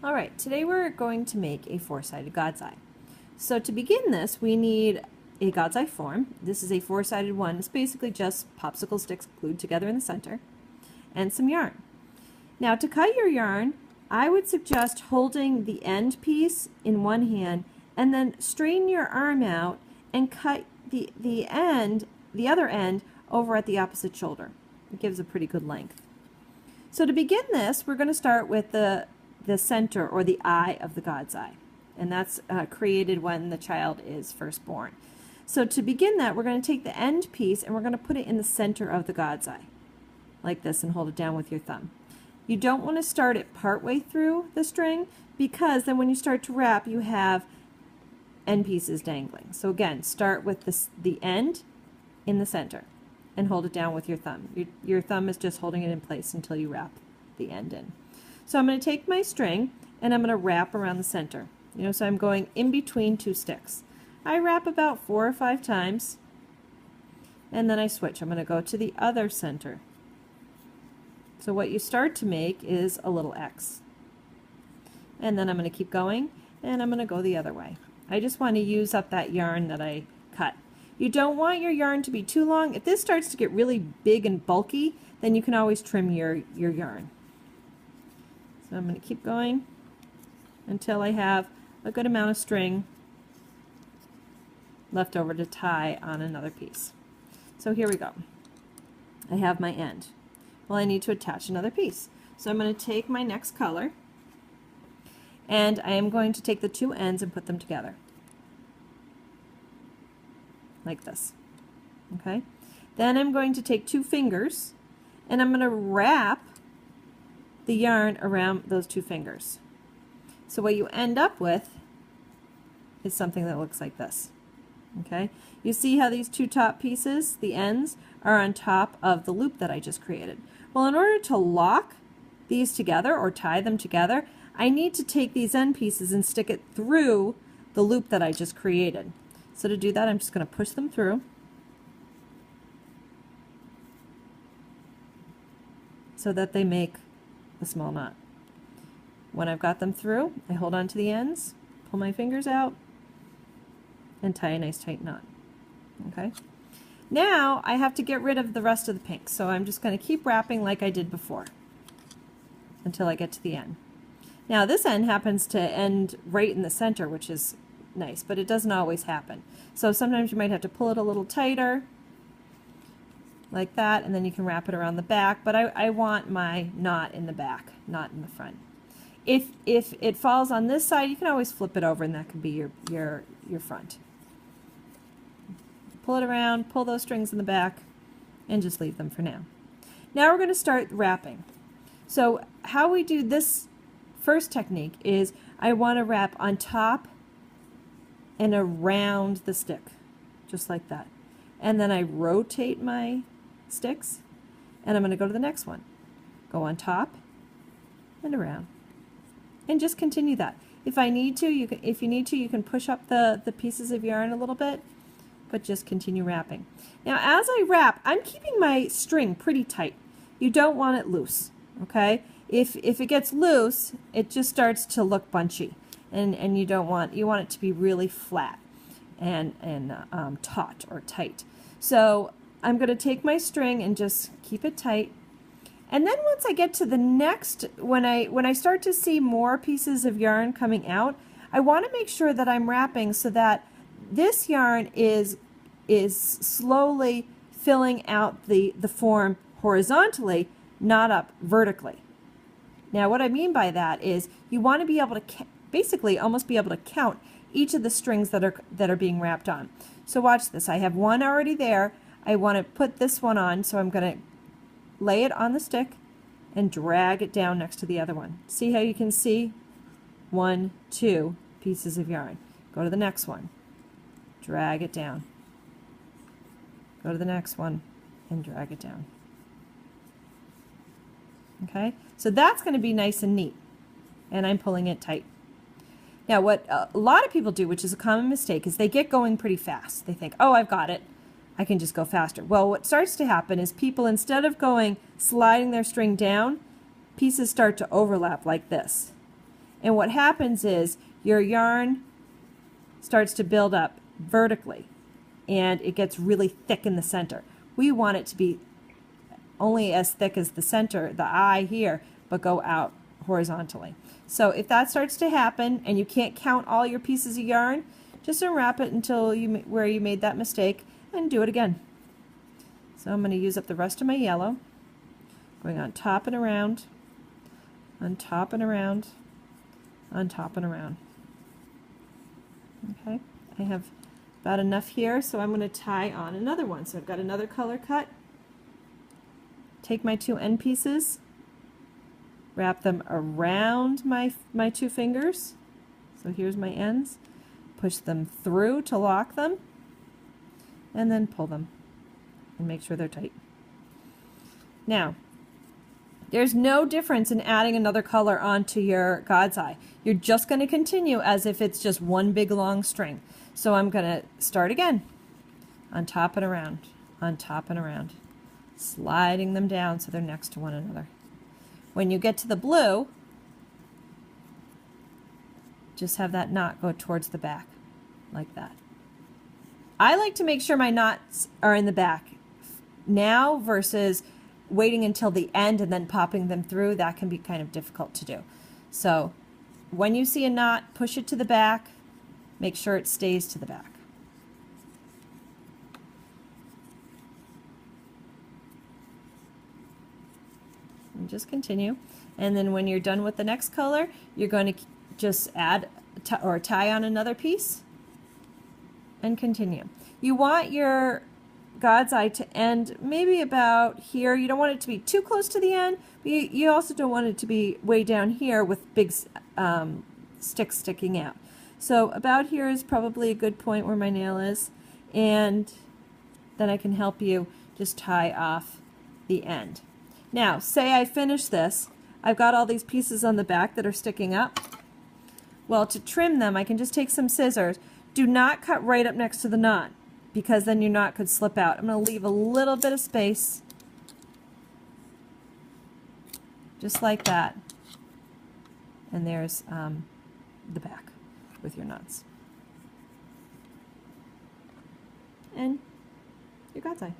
All right, today we're going to make a four-sided God's eye. So to begin this, we need a God's eye form. This is a four-sided one. It's basically just popsicle sticks glued together in the center and some yarn. Now to cut your yarn, I would suggest holding the end piece in one hand and then straighten your arm out and cut the other end over at the opposite shoulder. It gives a pretty good length. So to begin this, we're going to start with the center or the eye of the God's eye, and that's created when the child is first born. So to begin that, we're going to take the end piece and we're going to put it in the center of the God's eye like this and hold it down with your thumb. You don't want to start it partway through the string, because then when you start to wrap you have end pieces dangling. So again, start with the end in the center and hold it down with your thumb. Your thumb is just holding it in place until you wrap the end in. So I'm going to take my string and I'm going to wrap around the center. So I'm going in between two sticks. I wrap about 4 or 5 times and then I switch. I'm going to go to the other center. So what you start to make is a little X. And then I'm going to keep going and I'm going to go the other way. I just want to use up that yarn that I cut. You don't want your yarn to be too long. If this starts to get really big and bulky, then you can always trim your yarn. So I'm going to keep going until I have a good amount of string left over to tie on another piece. So here we go. I have my end. Well, I need to attach another piece. So I'm going to take my next color and I am going to take the two ends and put them together like this. Okay? Then I'm going to take 2 fingers and I'm going to wrap the yarn around those 2 fingers. So what you end up with is something that looks like this. Okay? You see how these 2 top pieces, the ends, are on top of the loop that I just created. Well, in order to lock these together or tie them together, I need to take these end pieces and stick it through the loop that I just created. So to do that, I'm just going to push them through so that they make a small knot. When I've got them through, I hold on to the ends, pull my fingers out, and tie a nice tight knot. Okay? Now I have to get rid of the rest of the pink, so I'm just going to keep wrapping like I did before until I get to the end. Now this end happens to end right in the center, which is nice, but it doesn't always happen. So sometimes you might have to pull it a little tighter like that, and then you can wrap it around the back, but I want my knot in the back, not in the front. If it falls on this side, you can always flip it over and that can be your front. Pull it around, pull those strings in the back, and just leave them for now. Now we're going to start wrapping. So how we do this first technique is I want to wrap on top and around the stick, just like that. And then I rotate my sticks, and I'm going to go to the next one. Go on top and around, and just continue that. If I need to, if you need to, you can push up the pieces of yarn a little bit, but just continue wrapping. Now, as I wrap, I'm keeping my string pretty tight. You don't want it loose, okay? If it gets loose, it just starts to look bunchy. And you want it to be really flat and taut or tight. So I'm going to take my string and just keep it tight. And then once I get to the next, when I start to see more pieces of yarn coming out, I want to make sure that I'm wrapping so that this yarn is slowly filling out the form horizontally, not up vertically. Now what I mean by that is you want to be able to basically almost be able to count each of the strings that are being wrapped on. So watch this. I have one already there. I want to put this one on, so I'm going to lay it on the stick and drag it down next to the other one. See how you can see 1, 2 pieces of yarn. Go to the next one, drag it down. Go to the next one and drag it down. Okay, so that's going to be nice and neat, and I'm pulling it tight. Now what a lot of people do, which is a common mistake, is they get going pretty fast. They think, oh, I've got it, I can just go faster. Well, what starts to happen is people, instead of sliding their string down, pieces start to overlap like this. And what happens is your yarn starts to build up vertically and it gets really thick in the center. We want it to be only as thick as the center, the eye here, but go out horizontally. So if that starts to happen and you can't count all your pieces of yarn, just unwrap it until where you made that mistake and do it again. So I'm going to use up the rest of my yellow, going on top and around, on top and around, on top and around. Okay, I have about enough here, so I'm going to tie on another one. So I've got another color cut. Take my two end pieces, wrap them around my two fingers. So here's my ends. Push them through to lock them, and then pull them and make sure they're tight. Now, there's no difference in adding another color onto your God's Eye. You're just going to continue as if it's just one big long string. So I'm going to start again, on top and around, on top and around, sliding them down so they're next to one another. When you get to the blue, just have that knot go towards the back, like that. I like to make sure my knots are in the back now versus waiting until the end and then popping them through. That can be kind of difficult to do. So when you see a knot, push it to the back, make sure it stays to the back. And just continue. And then when you're done with the next color, you're going to just add or tie on another piece and continue. You want your God's Eye to end maybe about here. You don't want it to be too close to the end, but you also don't want it to be way down here with big sticks sticking out. So about here is probably a good point where my nail is, and then I can help you just tie off the end. Now, say I finish this. I've got all these pieces on the back that are sticking up. Well, to trim them, I can just take some scissors. Do not cut right up next to the knot, because then your knot could slip out. I'm going to leave a little bit of space, just like that. And there's the back with your knots. And your God's Eye.